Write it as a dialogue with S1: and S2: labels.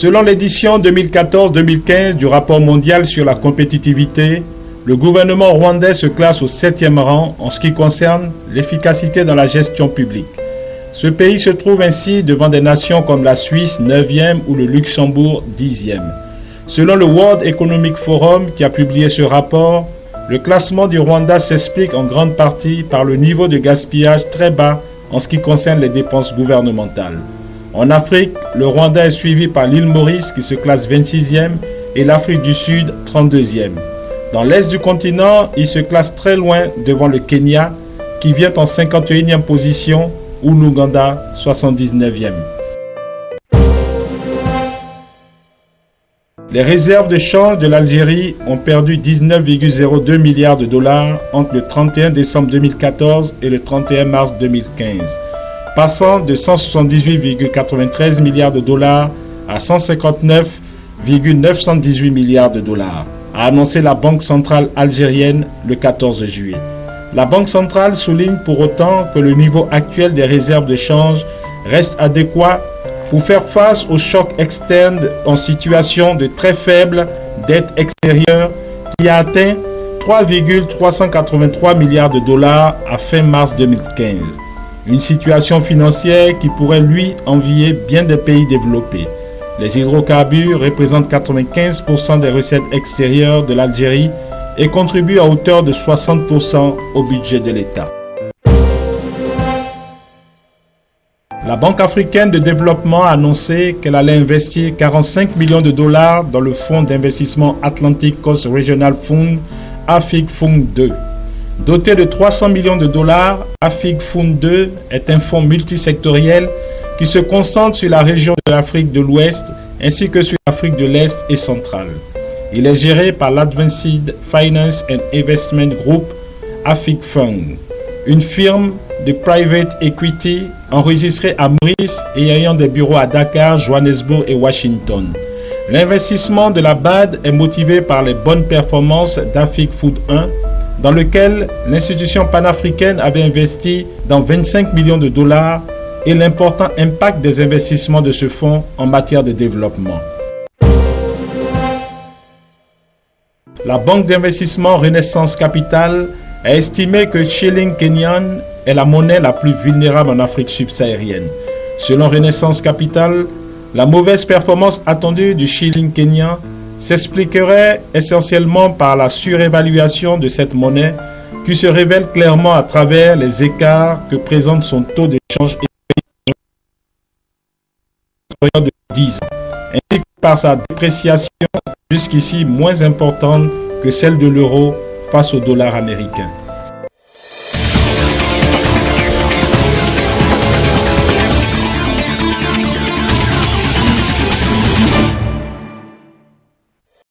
S1: Selon l'édition 2014-2015 du rapport mondial sur la compétitivité, le gouvernement rwandais se classe au 7e rang en ce qui concerne l'efficacité dans la gestion publique. Ce pays se trouve ainsi devant des nations comme la Suisse 9e ou le Luxembourg 10e. Selon le World Economic Forum qui a publié ce rapport, le classement du Rwanda s'explique en grande partie par le niveau de gaspillage très bas en ce qui concerne les dépenses gouvernementales. En Afrique, le Rwanda est suivi par l'île Maurice qui se classe 26e et l'Afrique du Sud 32e. Dans l'est du continent, il se classe très loin devant le Kenya qui vient en 51e position ou l'Ouganda 79e. Les réserves de change de l'Algérie ont perdu 19,02 milliards de dollars entre le 31 décembre 2014 et le 31 mars 2015. Passant de 178,93 milliards de dollars à 159,918 milliards de dollars, a annoncé la Banque centrale algérienne le 14 juillet. La Banque centrale souligne pour autant que le niveau actuel des réserves de change reste adéquat pour faire face aux chocs externes en situation de très faible dette extérieure qui a atteint 3,383 milliards de dollars à fin mars 2015. Une situation financière qui pourrait lui envier bien des pays développés. Les hydrocarbures représentent 95% des recettes extérieures de l'Algérie et contribuent à hauteur de 60% au budget de l'État. La Banque africaine de développement a annoncé qu'elle allait investir 45 millions de dollars dans le fonds d'investissement Atlantic Coast Regional Fund, AFIC Fund 2. Doté de 300 millions de dollars, AFIC Fund 2 est un fonds multisectoriel qui se concentre sur la région de l'Afrique de l'Ouest ainsi que sur l'Afrique de l'Est et centrale. Il est géré par l'Advanced Finance and Investment Group, AFIC Fund, une firme de private equity enregistrée à Maurice et ayant des bureaux à Dakar, Johannesburg et Washington. L'investissement de la BAD est motivé par les bonnes performances d'AFIC Fund 1, dans lequel l'institution panafricaine avait investi dans 25 millions de dollars et l'important impact des investissements de ce fonds en matière de développement. La banque d'investissement Renaissance Capital a estimé que le shilling kenyan est la monnaie la plus vulnérable en Afrique subsaharienne. Selon Renaissance Capital, la mauvaise performance attendue du shilling kenyan s'expliquerait essentiellement par la surévaluation de cette monnaie qui se révèle clairement à travers les écarts que présente son taux de change de 10 ans, ainsi que par sa dépréciation jusqu'ici moins importante que celle de l'euro face au dollar américain.